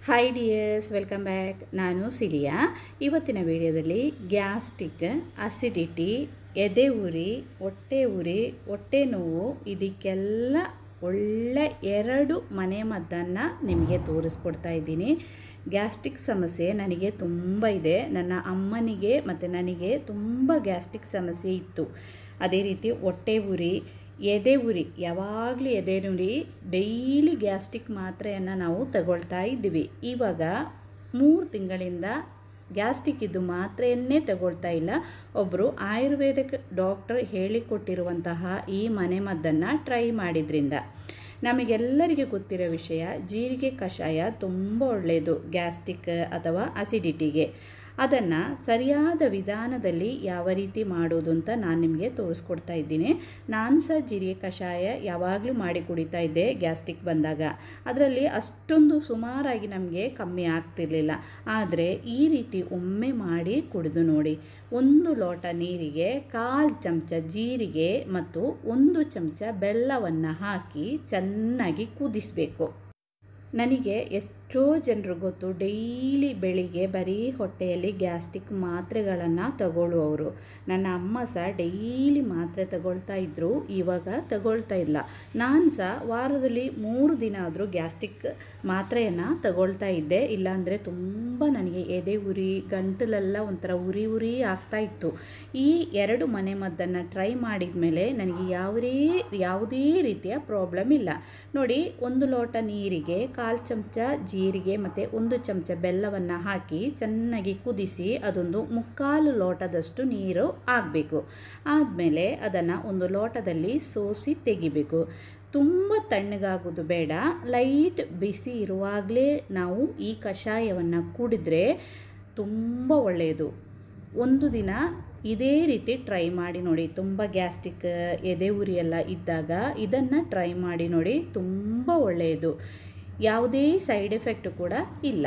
Hi dears, welcome back. ನಾನು cilia. ಇವತ್ತಿನ ವಿಡಿಯೋದಲ್ಲಿ ಗ್ಯಾಸ್ಟ್ರಿಕ್, ಅಸಿಡಿಟಿ, ಎದೆ ಉರಿ, ಹೊಟ್ಟೆ ಉರಿ, ಹೊಟ್ಟೆ ನೋವು ಇದಕ್ಕೆಲ್ಲ ಒಳ್ಳೆ 2 ಮನೆಮದ್ದನ್ನು ನಿಮಗೆ ತೋರಿಸ್ಕೊಡ್ತಾ ಇದ್ದೀನಿ. ಗ್ಯಾಸ್ಟ್ರಿಕ್ ಸಮಸ್ಯೆ ನನಗೆ ತುಂಬ ಇದೆ. ನನ್ನ ಅಮ್ಮನಿಗೆ ಮತ್ತು ನನಗೆ ತುಂಬ ಗ್ಯಾಸ್ಟ್ರಿಕ್ ಸಮಸ್ಯೆ ಇತ್ತು. ಅದೇ ರೀತಿ ಹೊಟ್ಟೆ ಉರಿ, ಎದೆ ಉರಿ, ಯಾವಾಗಲೂ ಎದೆ ಉರಿ, ಡೈಲಿ ಗ್ಯಾಸ್ಟ್ರಿಕ್ ಮಾತ್ರೆಯನ್ನು ನಾವು ತಗೊಳ್ತಾ ಇದ್ದೀವಿ. ಇವಾಗ 3 ತಿಂಗಳಿಂದ ಗ್ಯಾಸ್ಟ್ರಿಕ್ ಇದ್ದು ಮಾತ್ರೆಯನ್ನೇ ತಗೊಳ್ತಾ ಇಲ್ಲ. ಒಬ್ಬರು ಆಯುರ್ವೇದಿಕ್ ಡಾಕ್ಟರ್ ಹೇಳಿಕೊಟ್ಟಿರುವಂತಹ ಈ ಮನೆಮದ್ದನ್ನು ಟ್ರೈ ಮಾಡಿದ್ರಿಂದ ನಮಗೆಲ್ಲರಿಗೆ ಗೊತ್ತಿರೋ ವಿಷಯ, ಜೀರಿಗೆ ಕಷಾಯ ತುಂಬ ಒಳ್ಳೆಯದು ಗ್ಯಾಸ್ಟ್ರಿಕ್ ಅಥವಾ ಅಸಿಡಿಟಿಗೆ. ಅದನ್ನು ಸರಿಯಾದ ವಿಧಾನದಲ್ಲಿ ಯಾವ ರೀತಿ ಮಾಡೋದು ಅಂತ ನಾನು ನಿಮಗೆ ತೋರಿಸ್ಕೊಡ್ತಾ ಇದ್ದೀನಿ. ನಾನು ಸಹ ಜೀರಿಗೆ ಕಷಾಯ ಯಾವಾಗಲೂ ಮಾಡಿ ಕುಡಿತಾ ಇದ್ದೆ ಗ್ಯಾಸ್ಟ್ರಿಕ್ ಬಂದಾಗ. ಅದರಲ್ಲಿ ಅಷ್ಟೊಂದು ಸುಮಾರಾಗಿ ನಮಗೆ ಕಮ್ಮಿ ಆಗ್ತಿರ್ಲಿಲ್ಲ. ಆದರೆ ಈ ರೀತಿ ಒಮ್ಮೆ ಮಾಡಿ ಕುಡಿದು ನೋಡಿ. 1 ಲೋಟ ನೀರಿಗೆ 1/4 ಚಮಚ ಜೀರಿಗೆ ಮತ್ತು 1 ಚಮಚ ಬೆಲ್ಲವನ್ನು ಹಾಕಿ ಚೆನ್ನಾಗಿ ಕುದಿಸಬೇಕು. ನನಗೆ ಎಷ್ಟೋ ಜನರು ಗೊತ್ತು, ಡೈಲಿ ಬೆಳಿಗ್ಗೆ ಬರೀ ಹೊಟ್ಟೆಯಲ್ಲಿ ಗ್ಯಾಸ್ಟ್ರಿಕ್ ಮಾತ್ರೆಗಳನ್ನು ತಗೊಳ್ಳುವವರು. ನನ್ನ ಅಮ್ಮ ಸಹ ಡೈಲಿ ಮಾತ್ರೆ ತಗೊಳ್ತಾ ಇದ್ದರು, ಇವಾಗ ತಗೊಳ್ತಾ ಇಲ್ಲ. ನಾನು ಸಹ ವಾರದಲ್ಲಿ 3 ದಿನ ಆದರೂ ಗ್ಯಾಸ್ಟ್ರಿಕ್ ಮಾತ್ರೆಯನ್ನು ತಗೊಳ್ತಾ ಇದ್ದೆ. ಇಲ್ಲಾಂದರೆ ತುಂಬ ನನಗೆ ಎದೆ ಉರಿ, ಗಂಟಲೆಲ್ಲ ಒಂಥರ ಉರಿ ಆಗ್ತಾಯಿತ್ತು. ಈ 2 ಮನೆಮದ್ದನ್ನು ಟ್ರೈ ಮಾಡಿದ ಮೇಲೆ ನನಗೆ ಯಾವುದೇ ರೀತಿಯ ಪ್ರಾಬ್ಲಮ್ ಇಲ್ಲ. ನೋಡಿ, 1 ಲೋಟ ನೀರಿಗೆ 1/4 ಚಮಚ ಜೀರಿಗೆ ಮತ್ತು 1 ಚಮಚ ಬೆಲ್ಲವನ್ನು ಹಾಕಿ ಚೆನ್ನಾಗಿ ಕುದಿಸಿ ಅದೊಂದು 3/4 ಲೋಟದಷ್ಟು ನೀರು ಆಗಬೇಕು. ಆದಮೇಲೆ ಅದನ್ನು 1 ಲೋಟದಲ್ಲಿ ಸೋಸಿ ತೆಗಿಬೇಕು. ತುಂಬ ತಣ್ಣಗಾಗೋದು ಬೇಡ, ಲೈಟ್ ಬಿಸಿ ಇರುವಾಗಲೇ ನಾವು ಈ ಕಷಾಯವನ್ನು ಕುಡಿದ್ರೆ ತುಂಬ ಒಳ್ಳೆಯದು. ಒಂದು ದಿನ ಇದೇ ರೀತಿ ಟ್ರೈ ಮಾಡಿ ನೋಡಿ. ತುಂಬ ಗ್ಯಾಸ್ಟ್ರಿಕ್, ಎದೆ ಉರಿ ಎಲ್ಲ ಇದ್ದಾಗ ಇದನ್ನು ಟ್ರೈ ಮಾಡಿ ನೋಡಿ, ತುಂಬ ಒಳ್ಳೆಯದು. ಯಾವುದೇ ಸೈಡ್ ಎಫೆಕ್ಟ್ ಕೂಡ ಇಲ್ಲ.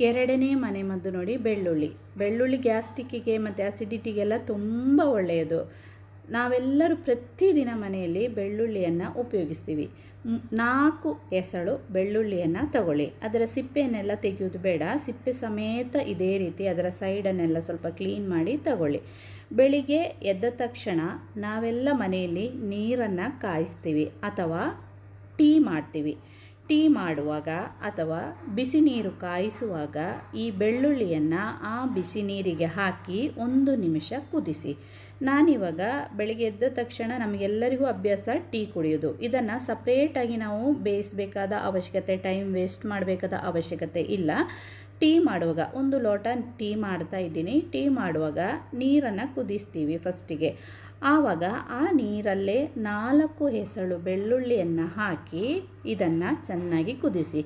2ನೇ ಮನೆಮದ್ದು ನೋಡಿ, ಬೆಳ್ಳುಳ್ಳಿ ಗ್ಯಾಸ್ಟ್ರಿಕ್ಕಿಗೆ ಮತ್ತು ಅಸಿಡಿಟಿಗೆಲ್ಲ ತುಂಬ ಒಳ್ಳೆಯದು. ನಾವೆಲ್ಲರೂ ಪ್ರತಿದಿನ ಮನೆಯಲ್ಲಿ ಬೆಳ್ಳುಳ್ಳಿಯನ್ನು ಉಪಯೋಗಿಸ್ತೀವಿ. 4 ಎಸಳು ಬೆಳ್ಳುಳ್ಳಿಯನ್ನು ತಗೊಳ್ಳಿ. ಅದರ ಸಿಪ್ಪೆಯನ್ನೆಲ್ಲ ತೆಗೆಯೋದು ಬೇಡ, ಸಿಪ್ಪೆ ಸಮೇತ ಇದೇ ರೀತಿ ಅದರ ಸೈಡನ್ನೆಲ್ಲ ಸ್ವಲ್ಪ ಕ್ಲೀನ್ ಮಾಡಿ ತಗೊಳ್ಳಿ. ಬೆಳಿಗ್ಗೆ ಎದ್ದ ತಕ್ಷಣ ನಾವೆಲ್ಲ ಮನೆಯಲ್ಲಿ ನೀರನ್ನು ಕಾಯಿಸ್ತೀವಿ ಅಥವಾ ಟೀ ಮಾಡ್ತೀವಿ. ಟೀ ಮಾಡುವಾಗ ಅಥವಾ ಬಿಸಿ ನೀರು ಕಾಯಿಸುವಾಗ ಈ ಬೆಳ್ಳುಳ್ಳಿಯನ್ನು ಆ ಬಿಸಿ ನೀರಿಗೆ ಹಾಕಿ 1 ನಿಮಿಷ ಕುದಿಸಿ. ನಾನಿವಾಗ ಬೆಳಿಗ್ಗೆ ಎದ್ದ ತಕ್ಷಣ ನಮಗೆಲ್ಲರಿಗೂ ಅಭ್ಯಾಸ ಟೀ ಕುಡಿಯೋದು. ಇದನ್ನು ಸಪ್ರೇಟಾಗಿ ನಾವು ಬೇಯಿಸಬೇಕಾದ ಅವಶ್ಯಕತೆ, ಟೈಮ್ ವೇಸ್ಟ್ ಮಾಡಬೇಕಾದ ಅವಶ್ಯಕತೆ ಇಲ್ಲ. ಟೀ ಮಾಡುವಾಗ 1 ಲೋಟ ಟೀ ಮಾಡ್ತಾ ಇದ್ದೀನಿ. ಟೀ ಮಾಡುವಾಗ ನೀರನ್ನು ಕುದಿಸ್ತೀವಿ ಫಸ್ಟಿಗೆ. ಆವಾಗ ಆ ನೀರಲ್ಲೇ 4 ಎಸಳು ಬೆಳ್ಳುಳ್ಳಿಯನ್ನು ಹಾಕಿ ಇದನ್ನು ಚೆನ್ನಾಗಿ ಕುದಿಸಿ.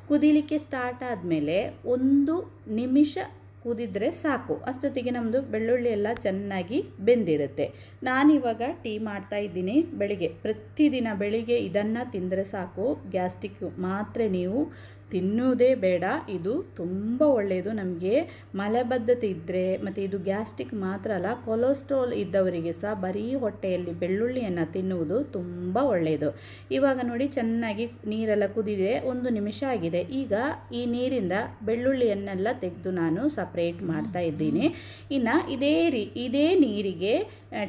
ಕುದಿಲಿಕ್ಕೆ ಸ್ಟಾರ್ಟ್ ಆದಮೇಲೆ 1 ನಿಮಿಷ ಕುದಿದ್ರೆ ಸಾಕು. ಅಷ್ಟೊತ್ತಿಗೆ ನಮ್ಮದು ಬೆಳ್ಳುಳ್ಳಿ ಎಲ್ಲ ಚೆನ್ನಾಗಿ ಬೆಂದಿರುತ್ತೆ. ನಾನಿವಾಗ ಟೀ ಮಾಡ್ತಾ ಇದ್ದೀನಿ ಬೆಳಿಗ್ಗೆ. ಪ್ರತಿದಿನ ಬೆಳಿಗ್ಗೆ ಇದನ್ನು ತಿಂದರೆ ಸಾಕು. ಗ್ಯಾಸ್ಟ್ರಿಕ್ ಮಾತ್ರೆ ನೀವು ತಿನ್ನುವುದೇ ಬೇಡ. ಇದು ತುಂಬ ಒಳ್ಳೆಯದು. ನಮಗೆ ಮಲಬದ್ಧತೆ ಇದ್ದರೆ ಮತ್ತು ಇದು ಗ್ಯಾಸ್ಟ್ರಿಕ್ ಮಾತ್ರ ಅಲ್ಲ, ಕೊಲೆಸ್ಟ್ರಾಲ್ ಇದ್ದವರಿಗೆ ಸಹ ಬರೀ ಹೊಟ್ಟೆಯಲ್ಲಿ ಬೆಳ್ಳುಳ್ಳಿಯನ್ನು ತಿನ್ನುವುದು ತುಂಬ ಒಳ್ಳೆಯದು. ಇವಾಗ ನೋಡಿ, ಚೆನ್ನಾಗಿ ನೀರೆಲ್ಲ ಕುದಿದೆ, 1 ನಿಮಿಷ ಆಗಿದೆ. ಈಗ ಈ ನೀರಿಂದ ಬೆಳ್ಳುಳ್ಳಿಯನ್ನೆಲ್ಲ ತೆಗೆದು ನಾನು ಸಪ್ರೇಟ್ ಮಾಡ್ತಾ ಇದ್ದೀನಿ. ಇನ್ನು ಇದೇ ನೀರಿಗೆ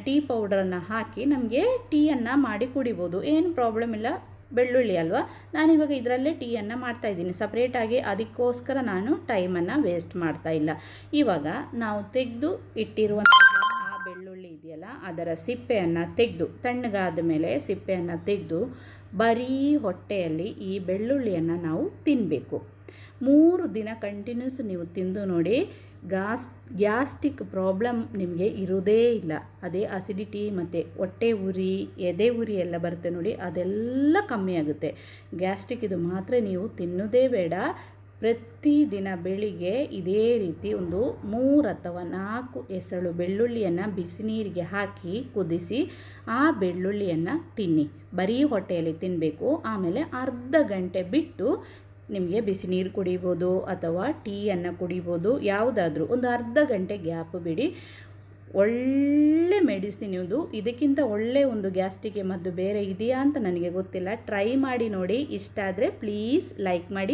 ಟೀ ಪೌಡರನ್ನು ಹಾಕಿ ನಮಗೆ ಟೀಯನ್ನು ಮಾಡಿ ಕುಡಿಬೋದು, ಏನು ಪ್ರಾಬ್ಲಮ್ ಇಲ್ಲ. ಬೆಳ್ಳುಳ್ಳಿ ಅಲ್ವಾ, ನಾನಿವಾಗ ಇದರಲ್ಲೇ ಟೀಯನ್ನು ಮಾಡ್ತಾಯಿದ್ದೀನಿ ಸಪ್ರೇಟಾಗಿ. ಅದಕ್ಕೋಸ್ಕರ ನಾನು ಟೈಮನ್ನು ವೇಸ್ಟ್ ಮಾಡ್ತಾ ಇಲ್ಲ. ಇವಾಗ ನಾವು ತೆಗೆದು ಇಟ್ಟಿರುವಂತಹ ಆ ಬೆಳ್ಳುಳ್ಳಿ ಇದೆಯಲ್ಲ, ಅದರ ಸಿಪ್ಪೆಯನ್ನು ತೆಗೆದು, ತಣ್ಣಗಾದ ಮೇಲೆ ಸಿಪ್ಪೆಯನ್ನು ತೆಗೆದು ಬರೀ ಹೊಟ್ಟೆಯಲ್ಲಿ ಈ ಬೆಳ್ಳುಳ್ಳಿಯನ್ನು ನಾವು ತಿನ್ನಬೇಕು. 3 ದಿನ ಕಂಟಿನ್ಯೂಸ್ ನೀವು ತಿಂದು ನೋಡಿ, ಗ್ಯಾಸ್ಟ್ರಿಕ್ ಪ್ರಾಬ್ಲಮ್ ನಿಮಗೆ ಇರೋದೇ ಇಲ್ಲ. ಅದೇ ಅಸಿಡಿಟಿ ಮತ್ತು ಹೊಟ್ಟೆ ಉರಿ, ಎದೆ ಉರಿ ಎಲ್ಲ ಬರುತ್ತೆ ನೋಡಿ, ಅದೆಲ್ಲ ಕಮ್ಮಿ ಆಗುತ್ತೆ. ಗ್ಯಾಸ್ಟ್ರಿಕ್ ಇದು ಮಾತ್ರ ನೀವು ತಿನ್ನೋದೇ ಬೇಡ. ಪ್ರತಿದಿನ ಬೆಳಿಗ್ಗೆ ಇದೇ ರೀತಿ 3 ಅಥವಾ 4 ಎಸಳು ಬೆಳ್ಳುಳ್ಳಿಯನ್ನು ಬಿಸಿ ನೀರಿಗೆ ಹಾಕಿ ಕುದಿಸಿ ಆ ಬೆಳ್ಳುಳ್ಳಿಯನ್ನು ತಿನ್ನಿ. ಬರೀ ಹೊಟ್ಟೆಯಲ್ಲಿ ತಿನ್ನಬೇಕು. ಆಮೇಲೆ ಅರ್ಧ ಗಂಟೆ ಬಿಟ್ಟು ನಿಮಗೆ ಬಿಸಿ ನೀರು ಕುಡಿಬೋದು ಅಥವಾ ಟೀಯನ್ನು ಕುಡಿಬೋದು, ಯಾವುದಾದ್ರೂ ಒಂದು ಅರ್ಧ ಗಂಟೆ ಗ್ಯಾಪ್ ಬಿಡಿ. ಒಳ್ಳೆ ಮೆಡಿಸಿನ್ ಇದು. ಇದಕ್ಕಿಂತ ಒಳ್ಳೆ ಒಂದು ಗ್ಯಾಸ್ಟ್ರಿಕ್ಗೆ ಮದ್ದು ಬೇರೆ ಇದೆಯಾ ಅಂತ ನನಗೆ ಗೊತ್ತಿಲ್ಲ. ಟ್ರೈ ಮಾಡಿ ನೋಡಿ. ಇಷ್ಟ ಆದರೆ ಪ್ಲೀಸ್ ಲೈಕ್ ಮಾಡಿ.